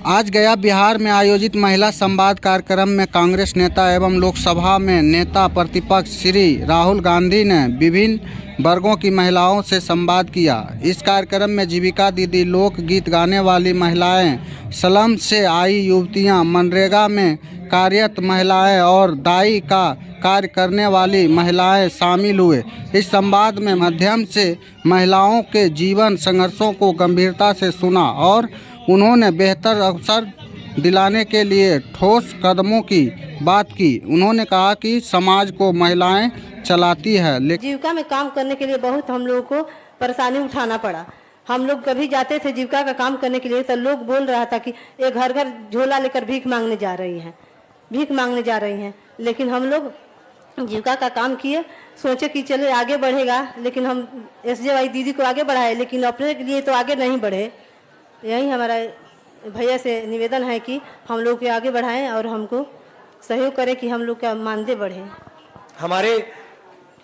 आज गया बिहार में आयोजित महिला संवाद कार्यक्रम में कांग्रेस नेता एवं लोकसभा में नेता प्रतिपक्ष श्री राहुल गांधी ने विभिन्न वर्गों की महिलाओं से संवाद किया। इस कार्यक्रम में जीविका दीदी, लोकगीत गाने वाली महिलाएं, स्लम से आई युवतियां, मनरेगा में कार्यरत महिलाएं और दाई का कार्य करने वाली महिलाएं शामिल हुए। इस संवाद में माध्यम से महिलाओं के जीवन संघर्षों को गंभीरता से सुना और उन्होंने बेहतर अवसर दिलाने के लिए ठोस कदमों की बात की। उन्होंने कहा कि समाज को महिलाएं चलाती है, लेकिन जीविका में काम करने के लिए बहुत हम लोगों को परेशानी उठाना पड़ा। हम लोग कभी जाते थे जीविका का काम करने के लिए तो लोग बोल रहा था कि ये घर घर झोला लेकर भीख मांगने जा रही हैं। लेकिन हम लोग जीविका का काम किए, सोचे कि चले आगे बढ़ेगा, लेकिन हम SJY दीदी को आगे बढ़ाए, लेकिन अपने के लिए तो आगे नहीं बढ़े। यही हमारा भैया से निवेदन है कि हम लोग के आगे बढ़ाएं और हमको सहयोग करें कि हम लोग का मानदेय बढ़े।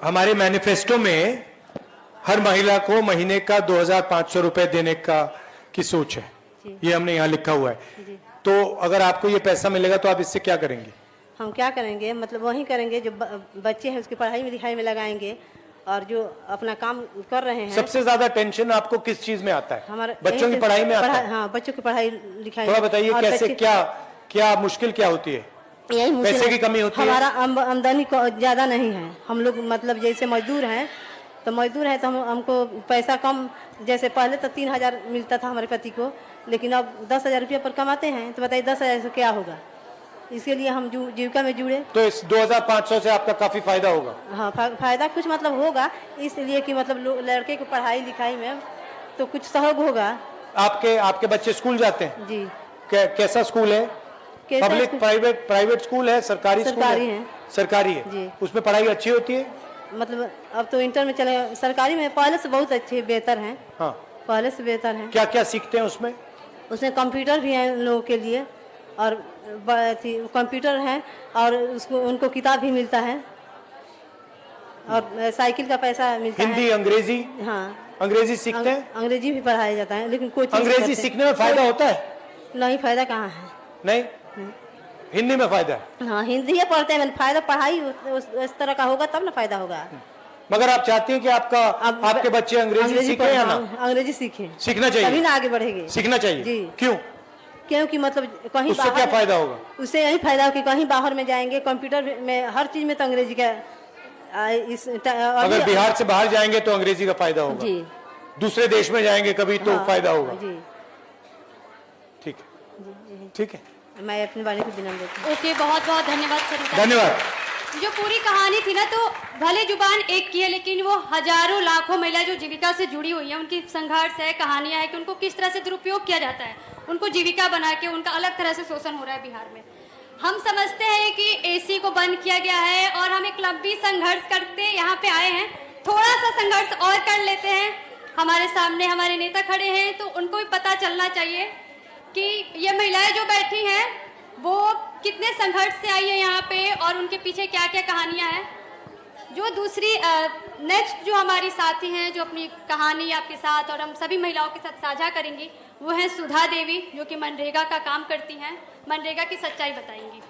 हमारे मैनिफेस्टो में हर महिला को महीने का 2500 रुपए देने की सोच है, ये हमने यहाँ लिखा हुआ है। तो अगर आपको ये पैसा मिलेगा तो आप इससे क्या करेंगे? हम क्या करेंगे, मतलब वही करेंगे जो बच्चे हैं उसकी पढ़ाई में लिखाई में लगाएंगे और जो अपना काम कर रहे हैं। सबसे ज्यादा टेंशन आपको किस चीज में आता है? हमारे बच्चों की पढ़ाई में आता है? हाँ, बच्चों की पढ़ाई लिखाई। थोड़ा बताइए कैसे, क्या मुश्किल क्या होती है? यही पैसे की कमी होती है? हमारा आमदनी ज्यादा नहीं है। हम लोग मतलब जैसे मजदूर हैं तो हमको पैसा कम, जैसे पहले तो 3000 मिलता था हमारे पति को, लेकिन अब 10,000 रुपया पर कमाते हैं। तो बताइए 10,000 से क्या होगा? इसके लिए हम जीविका में जुड़े। तो इस 2500 से आपका काफी फायदा होगा? हाँ, फायदा कुछ मतलब होगा, इसलिए कि मतलब लड़के की पढ़ाई लिखाई में तो कुछ सहयोग होगा। आपके बच्चे स्कूल जाते हैं? जी। कैसा स्कूल है? पब्लिक प्राइवेट स्कूल है? सरकारी है? सरकारी है जी। उसमें पढ़ाई अच्छी होती है? मतलब अब तो इंटर में चले, सरकारी में पहले से बहुत अच्छे बेहतर हैं। हाँ, पहले से बेहतर हैं। क्या क्या सीखते हैं उसमें? उसमें कंप्यूटर भी है लोगों के लिए, और कंप्यूटर है, और उनको किताब भी मिलता है, और साइकिल का पैसा मिलता है। हिंदी, अंग्रेजी? हाँ, अंग्रेजी सीखते हैं? अंग्रेजी भी पढ़ाया जाता है, लेकिन कोई अंग्रेजी सीखने में फायदा होता है? नहीं, फायदा कहाँ है? नहीं। हिंदी में फायदा है? हाँ, हिंदी पढ़ते हैं, फायदा पढ़ाई उस तरह का होगा तब ना फायदा होगा। मगर आप चाहती हैं कि आपके बच्चे अंग्रेजी सीखें या ना? अंग्रेजी सीखें, सीखना चाहिए, तभी ना आगे बढ़ेंगे। सीखना चाहिए जी। क्योंकि मतलब कहीं उससे क्या फायदा होगा? उससे यही फायदा हो कि कहीं बाहर में जाएंगे, कंप्यूटर में हर चीज में तो अंग्रेजी का अगर बिहार से बाहर जाएंगे तो अंग्रेजी का फायदा होगा जी। दूसरे देश में जाएंगे कभी तो फायदा होगा जी। ठीक है, ठीक है। मैं अपने वाले को विनम्र देती हूँ। ओके, बहुत बहुत धन्यवाद सर। धन्यवाद। जो पूरी कहानी थी ना, तो भले जुबान एक की है, लेकिन वो हजारों लाखों महिला जो जीविका से जुड़ी हुई है, उनकी संघर्ष है, कहानियां है कि उनको किस तरह से दुरुपयोग किया जाता है, उनको जीविका बना के उनका अलग तरह से शोषण हो रहा है बिहार में। हम समझते हैं कि AC को बंद किया गया है और हम एक लंबी संघर्ष करते यहाँ पे आए हैं। थोड़ा सा संघर्ष और कर लेते हैं। हमारे सामने हमारे नेता खड़े हैं, तो उनको भी पता चलना चाहिए कि ये महिलाएं जो बैठी हैं वो कितने संघर्ष से आई है यहाँ पे, और उनके पीछे क्या क्या कहानियाँ हैं। जो दूसरी नेक्स्ट जो हमारी साथी हैं, जो अपनी कहानी आपके साथ और हम सभी महिलाओं के साथ साझा करेंगी, वो हैं सुधा देवी, जो कि मनरेगा का काम करती हैं, मनरेगा की सच्चाई बताएंगी।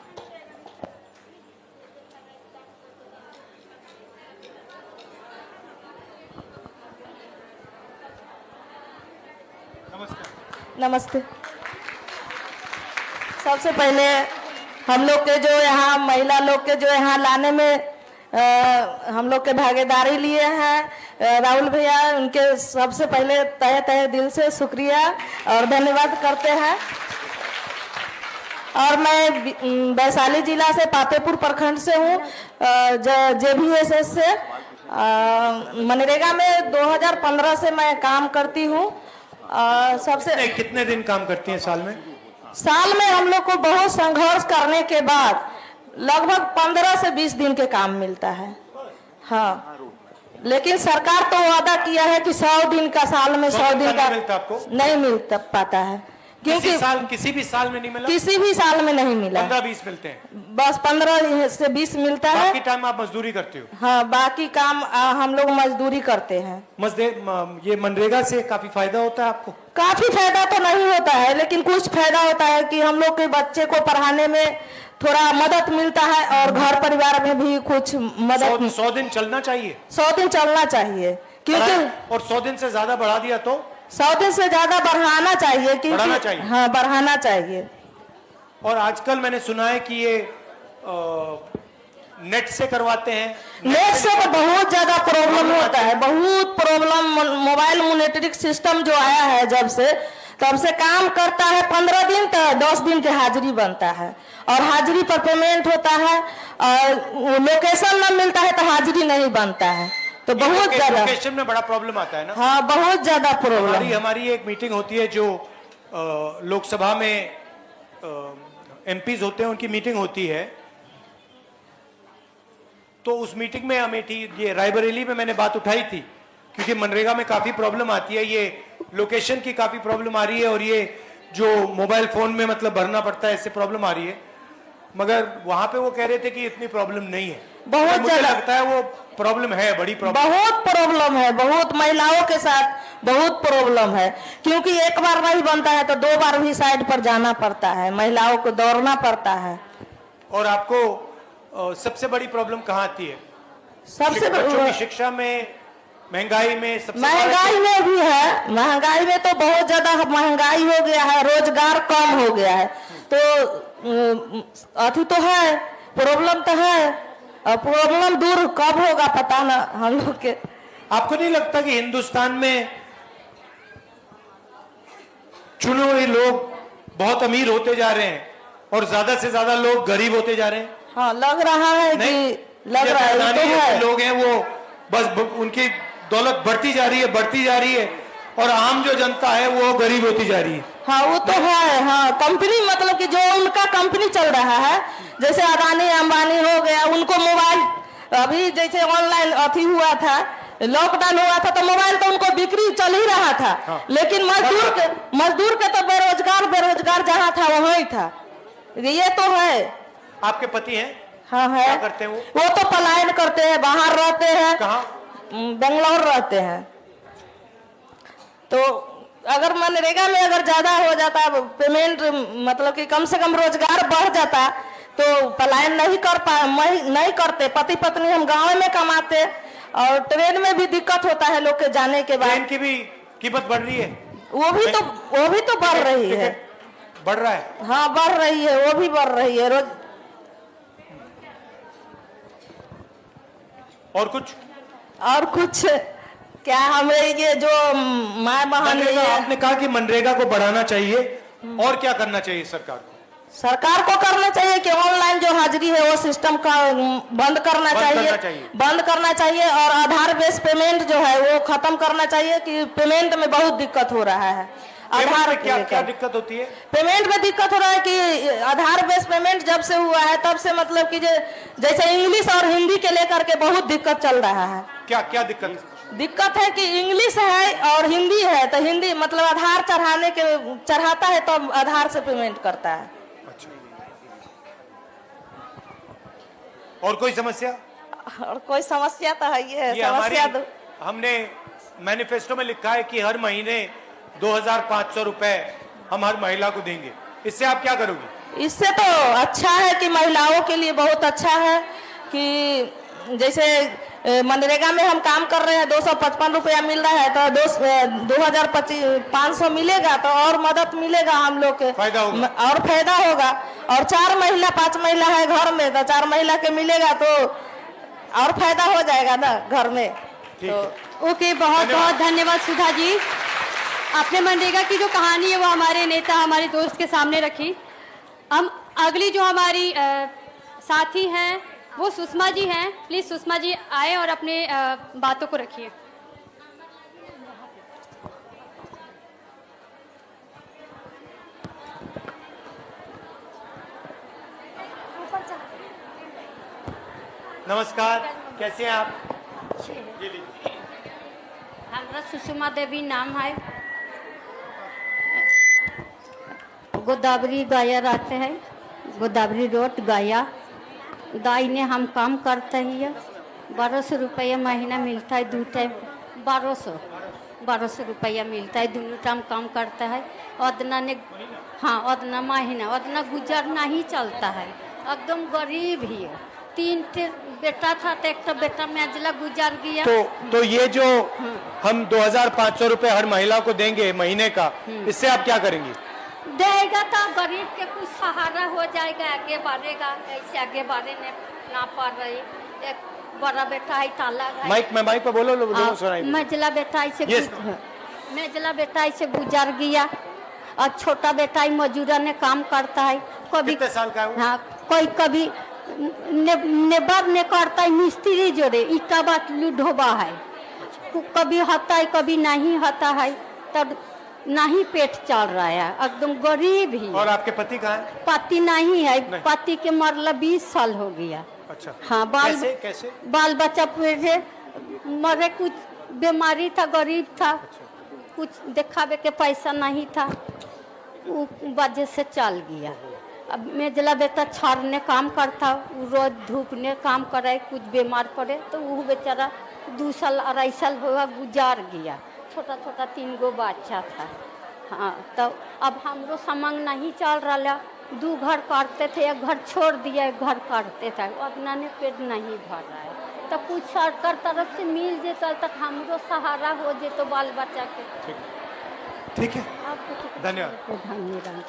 नमस्ते। सबसे पहले हम लोग के जो यहाँ महिला लोग के जो यहाँ लाने में हम लोग के भागीदारी लिए हैं राहुल भैया, उनके सबसे पहले तहे दिल से शुक्रिया और धन्यवाद करते हैं। और मैं वैशाली जिला से पातेपुर प्रखंड से हूँ, JVSS से। मनरेगा में 2015 से मैं काम करती हूँ। सबसे कितने दिन काम करती हैं साल में? साल में हम लोग को बहुत संघर्ष करने के बाद लगभग 15 से 20 दिन के काम मिलता है। हाँ, लेकिन सरकार तो वादा किया है कि 100 दिन का, साल में 100 दिन का मिलता आपको? नहीं मिल पाता है, किसी भी साल में नहीं मिला? किसी भी साल में नहीं मिला। 15-20 मिलते हैं? बस 15 से 20 मिलता है। बाकी टाइम आप मजदूरी करते हो? हाँ, बाकी काम हम लोग मजदूरी करते हैं। ये मनरेगा से काफी फायदा होता है आपको? काफी फायदा तो नहीं होता है, लेकिन कुछ फायदा होता है कि हम लोग के बच्चे को पढ़ाने में थोड़ा मदद मिलता है और घर परिवार में भी कुछ मदद। 100 दिन चलना चाहिए? 100 दिन चलना चाहिए, क्योंकि और 100 दिन से ज्यादा बढ़ा दिया तो? 100 दिन से ज्यादा बढ़ाना चाहिए, बढ़ाना चाहिए। हाँ, बढ़ाना चाहिए। और आजकल मैंने सुना है कि ये नेट से करवाते हैं। नेट से तो बहुत ज्यादा प्रॉब्लम होता है, बहुत प्रॉब्लम। मोबाइल मॉनिटरिंग सिस्टम जो आया है जब से, तब से काम करता है 15 दिन तो 10 दिन की हाजिरी बनता है, और हाजिरी पर पेमेंट होता है, और लोकेशन न मिलता है तो हाजिरी नहीं बनता है। तो बहुत ज्यादा लोकेशन में बड़ा प्रॉब्लम आता है ना? हाँ, बहुत ज्यादा प्रॉब्लम। हमारी एक मीटिंग होती है जो लोकसभा में एमपीज होते हैं, उनकी मीटिंग होती है। तो उस मीटिंग में अमेठी, ये रायबरेली में मैंने बात उठाई थी, क्योंकि मनरेगा में काफी प्रॉब्लम आती है, ये लोकेशन की काफी प्रॉब्लम आ रही है, और ये जो मोबाइल फोन में मतलब भरना पड़ता है, इससे प्रॉब्लम आ रही है। मगर वहां पे वो कह रहे थे कि इतनी प्रॉब्लम नहीं है। बहुत मुझे लगता है वो प्रॉब्लम है, बड़ी प्रॉब्लम। बहुत प्रॉब्लम है, बहुत महिलाओं के साथ बहुत प्रॉब्लम है, क्योंकि एक बार नहीं बनता है तो 2 बार भी साइड पर जाना पड़ता है, महिलाओं को दौड़ना पड़ता है। और आपको सबसे बड़ी प्रॉब्लम कहाँ आती है? सबसे बच्चों की शिक्षा में, महंगाई में? सबसे महंगाई में भी है, महंगाई में तो बहुत ज्यादा महंगाई हो गया है, रोजगार कम हो गया है, तो अथी तो है, प्रॉब्लम तो है, और प्रॉब्लम दूर कब होगा पता ना हम लोग के। आपको नहीं लगता कि हिंदुस्तान में चुने हुए लोग बहुत अमीर होते जा रहे हैं और ज्यादा से ज्यादा लोग गरीब होते जा रहे हैं? हाँ, लग रहा है कि लग रहा है, तो है। लोग हैं वो बस उनकी दौलत बढ़ती जा रही है, और आम जो जनता है वो गरीब होती जा रही है। हाँ, वो तो है। हाँ, कंपनी मतलब कि जो उनका कंपनी चल रहा है, जैसे अदानी अंबानी हो गया, उनको मोबाइल, अभी जैसे ऑनलाइन अथी हुआ था, लॉकडाउन हुआ था, तो मोबाइल तो उनको बिक्री चल ही रहा था। हाँ। लेकिन मजदूर के तो बेरोजगार जहाँ था वहीं था। ये तो है। आपके पति हैं? हाँ, है। क्या करते हैं वो तो पलायन करते हैं, बाहर रहते हैं। कहाँ? बेंगलोर रहते हैं। तो अगर मनरेगा में अगर ज्यादा हो जाता पेमेंट, मतलब कि कम से कम रोजगार बढ़ जाता, तो पलायन नहीं करते। पति पत्नी हम गांव में कमाते, और ट्रेन में भी दिक्कत होता है लोग के जाने के बाद। ट्रेन की भी कीमत बढ़ रही है? वो भी तो बढ़ रही है। बढ़ रहा है? हाँ, बढ़ रही है, वो भी बढ़ रही है रोज। और कुछ क्या, हमें ये जो माँ बहन, आपने कहा कि मनरेगा को बढ़ाना चाहिए, और क्या करना चाहिए सरकार को? सरकार को करना चाहिए कि ऑनलाइन जो हाजिरी है वो सिस्टम का बंद करना चाहिए, और आधार बेस्ड पेमेंट जो है वो खत्म करना चाहिए, कि पेमेंट में बहुत दिक्कत हो रहा है। आधार में क्या दिक्कत होती है? पेमेंट में दिक्कत हो रहा है कि आधार बेस्ड पेमेंट जब से हुआ है तब से, मतलब कि जैसे इंग्लिश और हिंदी के लेकर के बहुत दिक्कत चल रहा है। क्या दिक्कत है कि इंग्लिश है और हिंदी है, तो हिंदी मतलब आधार चढ़ाता है तो आधार से पेमेंट करता है। अच्छा। और कोई समस्या? और कोई समस्या तो है, ये समस्या हमने मैनिफेस्टो में लिखा है कि हर महीने 2500 रुपए हम हर महिला को देंगे। इससे आप क्या करोगे? इससे तो अच्छा है कि महिलाओं के लिए बहुत अच्छा है, कि जैसे मनरेगा में हम काम कर रहे हैं, 255 रुपया मिल रहा है, तो 2500 मिलेगा तो और मदद मिलेगा हम लोग के, फायदा होगा। और फायदा होगा। और 4 महिला 5 महिला है घर में, तो 4 महिला के मिलेगा तो और फायदा हो जाएगा ना घर में। तो ओके, बहुत बहुत धन्यवाद सुधा जी। आपने मनरेगा की जो कहानी है वो हमारे नेता, हमारे दोस्त के सामने रखी। हम अगली जो हमारी साथी हैं वो सुषमा जी हैं। प्लीज सुषमा जी आए और अपने बातों को रखिए। नमस्कार, कैसे हैं आप? हमारा सुषमा देवी नाम है। गोदावरी गाया रहते हैं, गोदावरी रोड गाया। गाय ने हम काम करते ही 1200 रुपया महीना मिलता है, 2 टाइम 1200 रुपया मिलता है, दोनों टाइम काम करता है। उतना ने हाँ उतना महीना उतना गुजरना ही चलता है, एकदम गरीब ही है। 3 बेटा था तो एक बेटा मेजला गुजर गया। तो ये जो हम 2500 रुपए हर महिला को देंगे महीने का, इससे आप क्या करेंगी? देगा तो गरीब के कुछ सहारा हो जाएगा, आगे बढ़ेगा। ऐसे आगे बढ़े ना पा रही। एक बड़ा बेटा है ताला माइक पे बोलो, लोगों सुनाई। मेजला बेटा ऐसे गुजर गया और छोटा बेटा ही मजूरा ने काम करता है। कभी कितने साल का है वो? हाँ, कोई कभी नेबर ने करता है, मिस्त्री जोड़े ईटा बाटलू ढोबा है। कभी होता है कभी नहीं होता है, तब नहीं पेट चल रहा है, एकदम गरीब ही। और आपके पति कहाँ है? पति नहीं है, पति के मरला 20 साल हो गया। अच्छा हाँ, कैसे? बाल बच्चा पूरे मरे, कुछ बीमारी था, गरीब था। कुछ दिखावे के पैसा नहीं था, वो वजह से चल गया। अब मेजला बेटा छाड़ ने काम करता, रोज धूप ने काम करे, कुछ बीमार पड़े तो वो बेचारा 2 साल 2.5 साल हुआ गुजार गया। छोटा 3 गो बच्चा था। हाँ, तो अब हमरो समंग नहीं चल रहा। 2 घर करते थे, एक घर छोड़ दिया, एक घर करते थे, उतना ने पेट नहीं भर रहा है। तो कुछ सरकार तरफ से मिल जेता तक हमरो सहारा हो जेतो बाल बच्चा के। ठीक है, आपको धन्यवाद। धन्यवाद।